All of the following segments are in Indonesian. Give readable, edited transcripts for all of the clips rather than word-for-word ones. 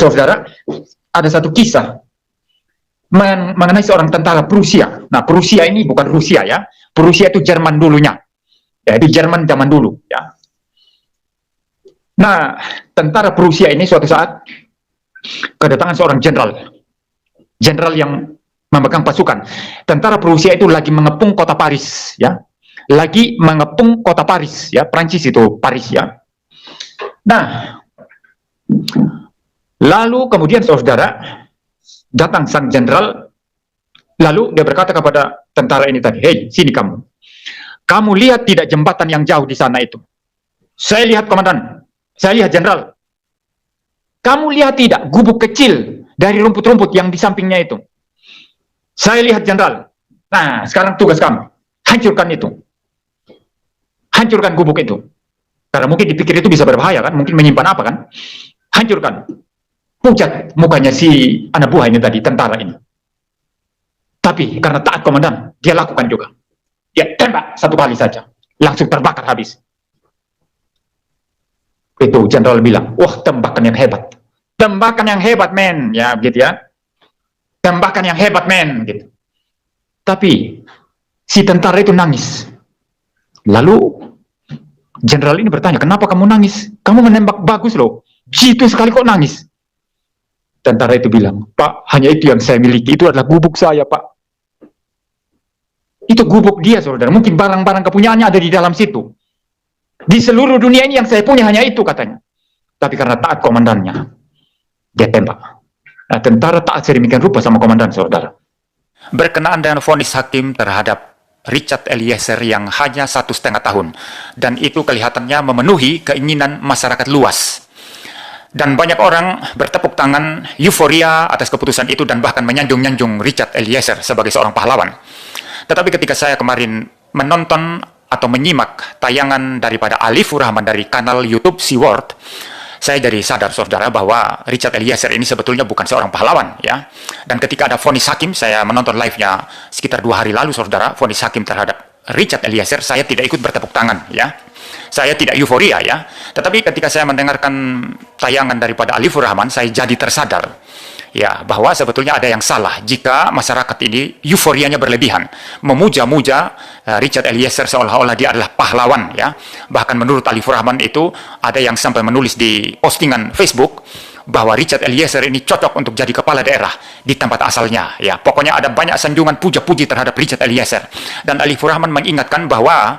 saudara, ada satu kisah mengenai seorang tentara Prusia. Nah, Prusia ini bukan Rusia ya. Prusia itu Jerman dulunya. Ya, itu Jerman zaman dulu ya. Nah, tentara Prusia ini suatu saat kedatangan seorang jenderal. Jenderal yang memegang pasukan. Tentara Prusia itu lagi mengepung kota Paris ya. Lagi mengepung kota Paris ya, Prancis itu Paris ya. Nah, lalu kemudian saudara datang sang jenderal, lalu dia berkata kepada tentara ini tadi, "Hei, sini kamu. Kamu lihat tidak jembatan yang jauh di sana itu?" "Saya lihat, komandan. Saya lihat, jenderal." "Kamu lihat tidak gubuk kecil dari rumput-rumput yang di sampingnya itu?" "Saya lihat, jenderal." "Nah, sekarang tugas kamu, hancurkan itu. Hancurkan gubuk itu." Karena mungkin dipikir itu bisa berbahaya kan, mungkin menyimpan apa kan. Hancurkan. Pucat mukanya si anak buah ini tadi, tentara ini. Tapi karena taat komandan, dia lakukan juga. Dia tembak satu kali saja, langsung terbakar habis. Itu jenderal bilang, "Wah, tembakan yang hebat. Tembakan yang hebat, men." Ya, begitu ya. Tembakan yang hebat, men, gitu. Tapi si tentara itu nangis. Lalu jenderal ini bertanya, "Kenapa kamu nangis? Kamu menembak bagus loh. Jitu sekali kok nangis?" Tentara itu bilang, "Pak, hanya itu yang saya miliki. Itu adalah gubuk saya, Pak." Itu gubuk dia, saudara. Mungkin barang-barang kepunyaannya ada di dalam situ. Di seluruh dunia ini yang saya punya hanya itu, katanya. Tapi karena taat komandannya, dia tembak. Nah, tentara taat sedemikian rupa sama komandan, saudara. Berkenaan dengan vonis hakim terhadap Richard Eliezer yang hanya 1,5 tahun, dan itu kelihatannya memenuhi keinginan masyarakat luas. Dan banyak orang bertepuk tangan, euforia atas keputusan itu, dan bahkan menyanjung-nyanjung Richard Eliezer sebagai seorang pahlawan. Tetapi ketika saya kemarin menonton atau menyimak tayangan daripada Alifur Rahman dari kanal YouTube SeaWorld, saya jadi sadar, saudara, bahwa Richard Eliezer ini sebetulnya bukan seorang pahlawan, ya. Dan ketika ada vonis hakim, saya menonton live-nya sekitar 2 hari lalu, saudara, vonis hakim terhadap Richard Eliezer, saya tidak ikut bertepuk tangan, ya. Saya tidak euforia, ya. Tetapi ketika saya mendengarkan tayangan daripada Alifur Rahman, saya jadi tersadar, ya, bahwa sebetulnya ada yang salah jika masyarakat ini euforianya berlebihan, memuja-muja Richard Eliezer seolah-olah dia adalah pahlawan, ya. Bahkan menurut Alifur Rahman itu ada yang sampai menulis di postingan Facebook bahwa Richard Eliezer ini cocok untuk jadi kepala daerah di tempat asalnya, ya. Pokoknya ada banyak sanjungan puja-puji terhadap Richard Eliezer, dan Alifur Rahman mengingatkan bahwa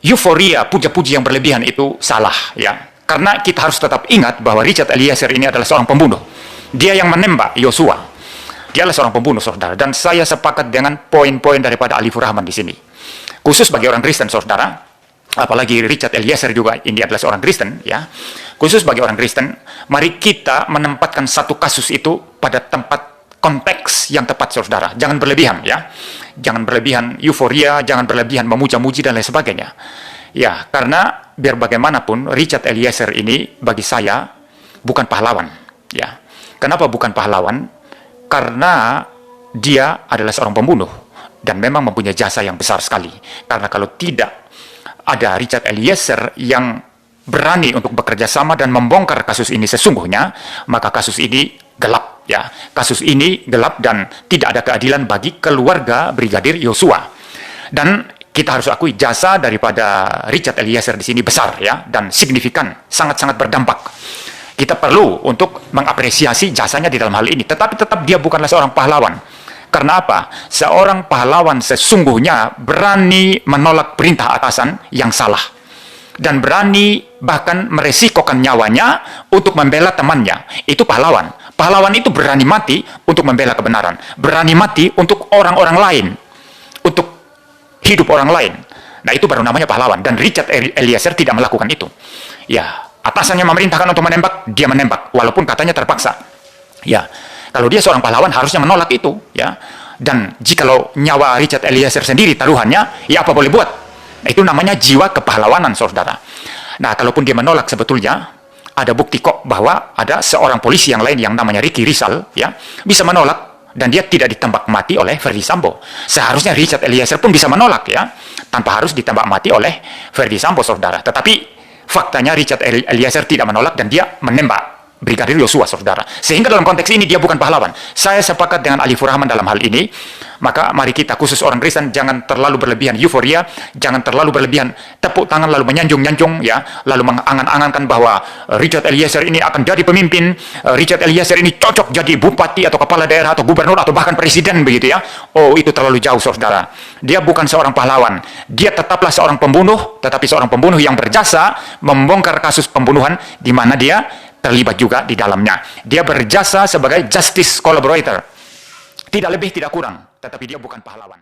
euforia, puja-puji yang berlebihan itu salah, ya. Karena kita harus tetap ingat bahwa Richard Eliezer ini adalah seorang pembunuh. Dia yang menembak Yosua. Dia adalah seorang pembunuh, saudara. Dan saya sepakat dengan poin-poin daripada Alifur Rahman di sini. Khusus bagi orang Kristen, saudara. Apalagi Richard Eliezer juga ini adalah seorang Kristen, ya. Khusus bagi orang Kristen, mari kita menempatkan satu kasus itu pada tempat konteks yang tepat, saudara. Jangan berlebihan, ya. Jangan berlebihan euforia, jangan berlebihan memuja-muji dan lain sebagainya. Ya, karena biar bagaimanapun Richard Eliezer ini bagi saya bukan pahlawan, ya. Kenapa bukan pahlawan? Karena dia adalah seorang pembunuh dan memang mempunyai jasa yang besar sekali. Karena kalau tidak ada Richard Eliezer yang berani untuk bekerja sama dan membongkar kasus ini sesungguhnya, maka kasus ini gelap, ya. Kasus ini gelap dan tidak ada keadilan bagi keluarga Brigadir Yosua. Dan kita harus akui jasa daripada Richard Eliezer di sini besar, ya, dan signifikan, sangat-sangat berdampak. Kita perlu untuk mengapresiasi jasanya di dalam hal ini. Tetapi tetap dia bukanlah seorang pahlawan. Karena apa? Seorang pahlawan sesungguhnya berani menolak perintah atasan yang salah. Dan berani bahkan meresikokan nyawanya untuk membela temannya. Itu pahlawan. Pahlawan itu berani mati untuk membela kebenaran. Berani mati untuk orang-orang lain. Untuk hidup orang lain. Nah, itu baru namanya pahlawan. Dan Richard Eliezer tidak melakukan itu. Ya, atasannya memerintahkan untuk menembak, dia menembak. Walaupun katanya terpaksa. Ya, kalau dia seorang pahlawan harusnya menolak itu. Ya. Dan jikalau nyawa Richard Eliezer sendiri taruhannya, ya apa boleh buat. Nah, itu namanya jiwa kepahlawanan, saudara. Nah, kalaupun dia menolak, sebetulnya ada bukti kok bahwa ada seorang polisi yang lain yang namanya Ricky Rizal, ya, bisa menolak dan dia tidak ditembak mati oleh Verdi Sambo. Seharusnya Richard Eliezer pun bisa menolak, ya, tanpa harus ditembak mati oleh Verdi Sambo, saudara. Tetapi faktanya Richard Eliezer tidak menolak dan dia menembak Brigadir Yosua, saudara. Sehingga dalam konteks ini dia bukan pahlawan. Saya sepakat dengan Alifur Rahman dalam hal ini. Maka mari kita, khusus orang Kristen, jangan terlalu berlebihan euforia, jangan terlalu berlebihan tepuk tangan lalu menyanjung-nyanjung, ya, lalu mengangan-angankan bahwa Richard Eliezer ini akan jadi pemimpin, Richard Eliezer ini cocok jadi bupati atau kepala daerah atau gubernur atau bahkan presiden, begitu ya. Oh, itu terlalu jauh, saudara. Dia bukan seorang pahlawan. Dia tetaplah seorang pembunuh, tetapi seorang pembunuh yang berjasa membongkar kasus pembunuhan di mana dia terlibat juga di dalamnya. Dia berjasa sebagai justice collaborator. Tidak lebih, tidak kurang. Tetapi dia bukan pahlawan.